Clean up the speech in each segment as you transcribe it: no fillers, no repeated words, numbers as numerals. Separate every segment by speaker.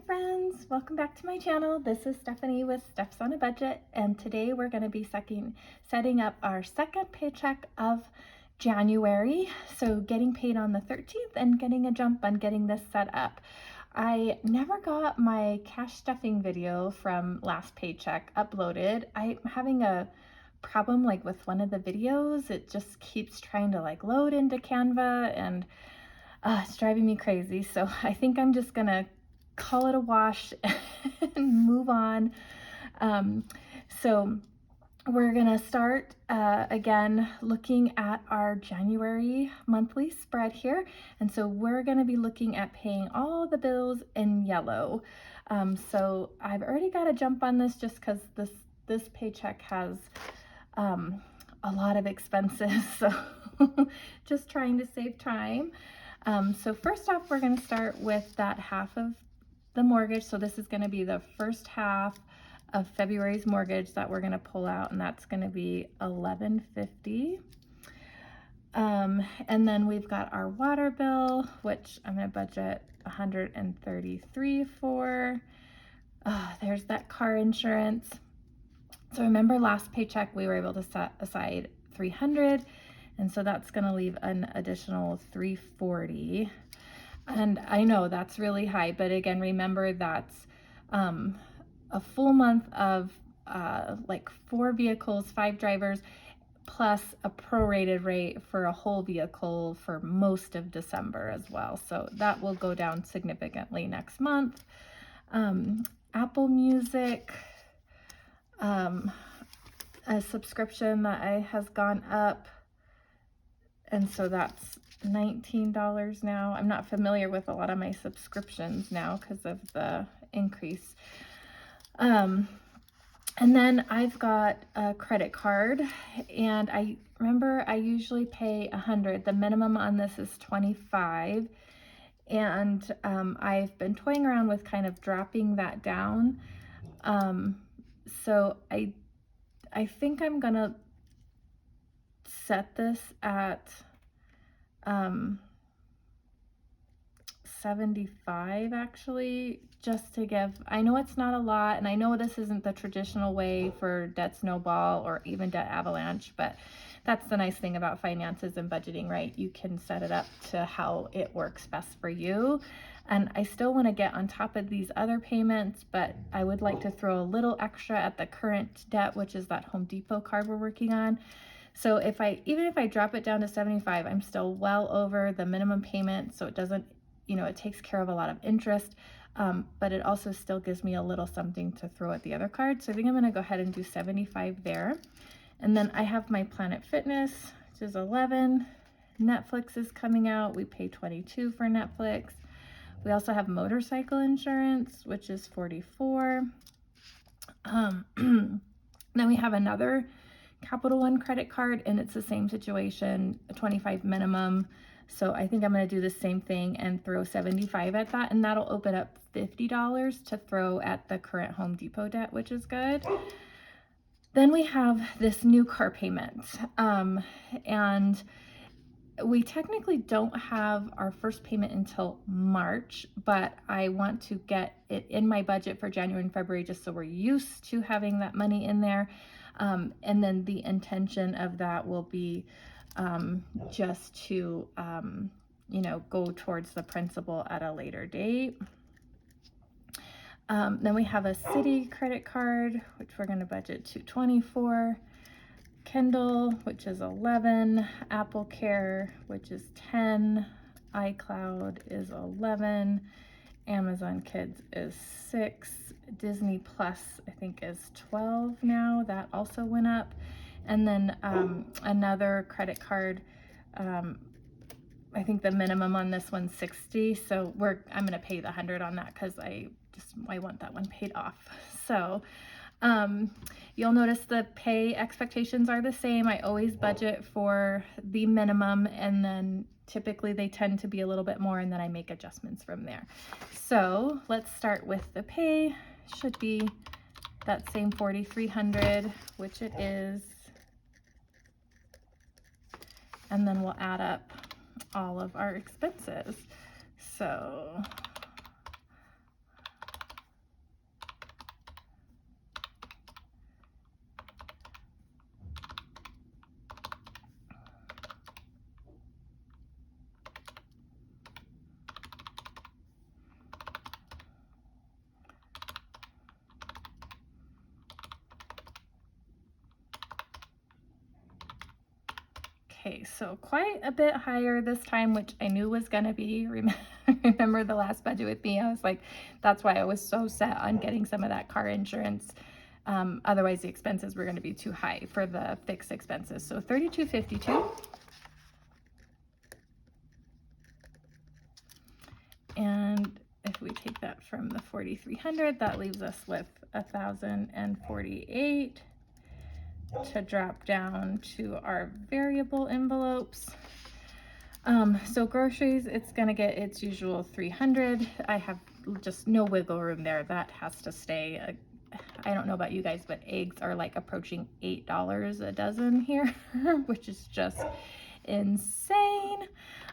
Speaker 1: friends, welcome back to my channel. This is Stephanie with Steph's on a Budget, and today we're going to be setting up our second paycheck of January. So getting paid on the 13th and getting a jump on getting this set up. I never got my cash stuffing video from last paycheck uploaded. I'm having a problem with one of the videos. It just keeps trying to load into Canva, and it's driving me crazy. So I think I'm just gonna call it a wash and move on. So we're gonna start again looking at our January monthly spread here. And so we're gonna be looking at paying all the bills in yellow. So I've already got to jump on this just because this paycheck has a lot of expenses. So just trying to save time. So first off, we're going to start with that half of the mortgage. So this is going to be the first half of February's mortgage that we're going to pull out, and that's going to be $11.50. And then we've got our water bill, which I'm going to budget $133 for. There's that car insurance. So remember last paycheck we were able to set aside $300, and so that's going to leave an additional $340. And I know that's really high, but again, remember that's a full month of 4 vehicles, 5 drivers, plus a prorated rate for a whole vehicle for most of December as well. So that will go down significantly next month. Apple Music, a subscription that has gone up, and so that's $19 now. I'm not familiar with a lot of my subscriptions now because of the increase. And then I've got a credit card, and I remember I usually pay $100. The minimum on this is $25, and I've been toying around with kind of dropping that down. So I think I'm gonna set this at 75 actually, just to give, I know it's not a lot, and I know this isn't the traditional way for debt snowball or even debt avalanche, but that's the nice thing about finances and budgeting, right? You can set it up to how it works best for you. And I still want to get on top of these other payments, but I would like to throw a little extra at the current debt, which is that Home Depot card we're working on. So even if I drop it down to 75, I'm still well over the minimum payment. So it doesn't, it takes care of a lot of interest, but it also still gives me a little something to throw at the other card. So I think I'm going to go ahead and do 75 there. And then I have my Planet Fitness, which is 11. Netflix is coming out. We pay 22 for Netflix. We also have motorcycle insurance, which is 44. Then we have another Capital One credit card, and it's the same situation, a 25 minimum. So I think I'm going to do the same thing and throw 75 at that, and that'll open up $50 to throw at the current Home Depot debt, which is good. Then we have this new car payment, and we technically don't have our first payment until March, but I want to get it in my budget for January and February just so we're used to having that money in there. And then the intention of that will be just to, go towards the principal at a later date. Then we have a Citi credit card, which we're going to budget $220 for. Kindle, which is 11, Apple Care, which is 10, iCloud is 11, Amazon Kids is 6, Disney Plus I think is 12 now, that also went up. And then another credit card, I think the minimum on this one's 60, so I'm gonna pay the 100 on that because I want that one paid off. So you'll notice the pay expectations are the same. I always budget for the minimum, and then typically they tend to be a little bit more, and then I make adjustments from there. So let's start with the pay. Should be that same $4,300, which it is. And then we'll add up all of our expenses. So Okay, so quite a bit higher this time, which I knew was gonna be. Remember the last budget with me? I was like, that's why I was so set on getting some of that car insurance. Otherwise, the expenses were gonna be too high for the fixed expenses. So $32.52. And if we take that from the 4,300, that leaves us with 1,048 to drop down to our variable envelopes. So groceries, it's gonna get its usual 300. I have just no wiggle room there. That has to stay. I don't know about you guys, but eggs are like approaching $8 a dozen here, which is just insane.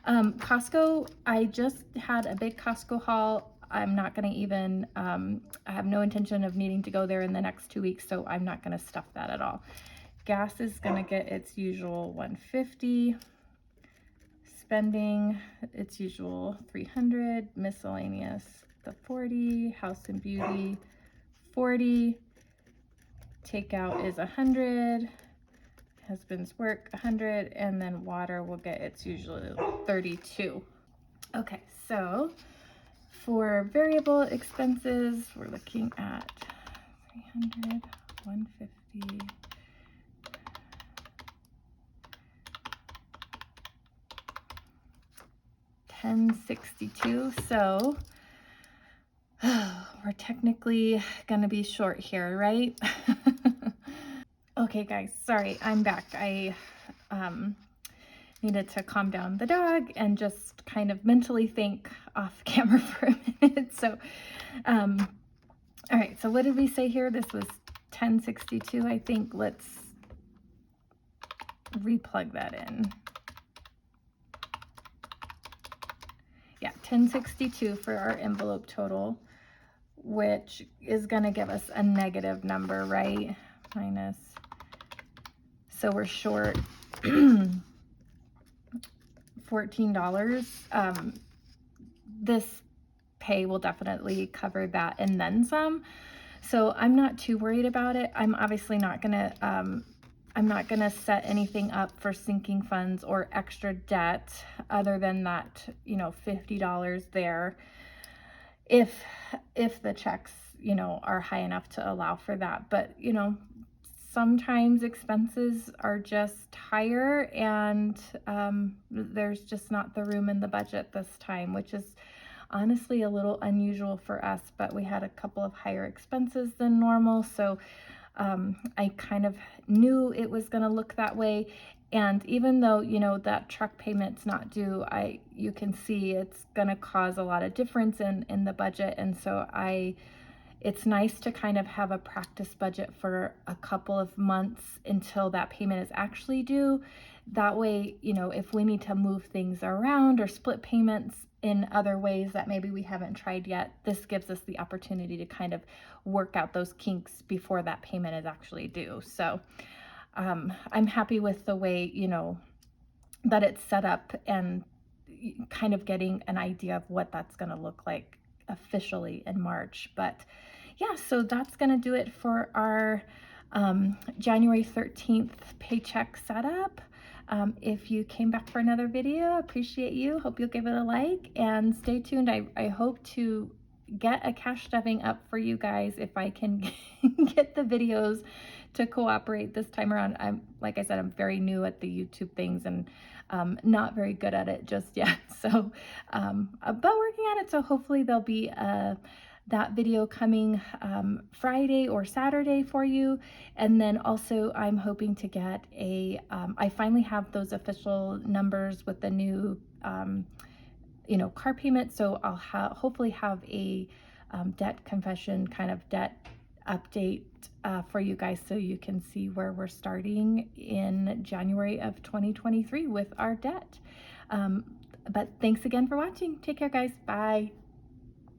Speaker 1: Costco, I just had a big Costco haul. I'm not gonna even, I have no intention of needing to go there in the next 2 weeks, so I'm not gonna stuff that at all. Gas is gonna get its usual 150. Spending, its usual 300. Miscellaneous, the 40. House and beauty, 40. Takeout is 100. Husband's work, 100. And then water will get its usual 32. Okay, so for variable expenses, we're looking at 300, 150. $10.62. So we're technically gonna be short here, right? Okay, guys, sorry, I'm back. I needed to calm down the dog and just kind of mentally think off camera for a minute. So, all right, so what did we say here? This was 1062, I think. Let's replug that in. Yeah, 1062 for our envelope total, which is going to give us a negative number, right? Minus. So we're short $14. This pay will definitely cover that and then some. So I'm not too worried about it. I'm obviously not gonna set anything up for sinking funds or extra debt other than that, you know, $50 there. If the checks, you know, are high enough to allow for that. But, you know, sometimes expenses are just higher and there's just not the room in the budget this time, which is honestly a little unusual for us, but we had a couple of higher expenses than normal. So I kind of knew it was going to look that way. And even though, you know, that truck payment's not due, you can see it's going to cause a lot of difference in the budget. And so it's nice to kind of have a practice budget for a couple of months until that payment is actually due. That way, you know, if we need to move things around or split payments in other ways that maybe we haven't tried yet, this gives us the opportunity to kind of work out those kinks before that payment is actually due. So I'm happy with the way, you know, that it's set up and kind of getting an idea of what that's going to look like officially in March. But yeah, so that's going to do it for our January 13th paycheck setup. If you came back for another video, appreciate you. Hope you'll give it a like and stay tuned. I hope to get a cash stuffing up for you guys if I can get the videos to cooperate this time around. Like I said, I'm very new at the YouTube things and not very good at it just yet. So, but working on it. So hopefully there'll be that video coming Friday or Saturday for you. And then also I'm hoping to get I finally have those official numbers with the new, you know, car payment. So I'll hopefully have a debt confession, kind of debt update for you guys so you can see where we're starting in January of 2023 with our debt. But thanks again for watching. Take care, guys. Bye.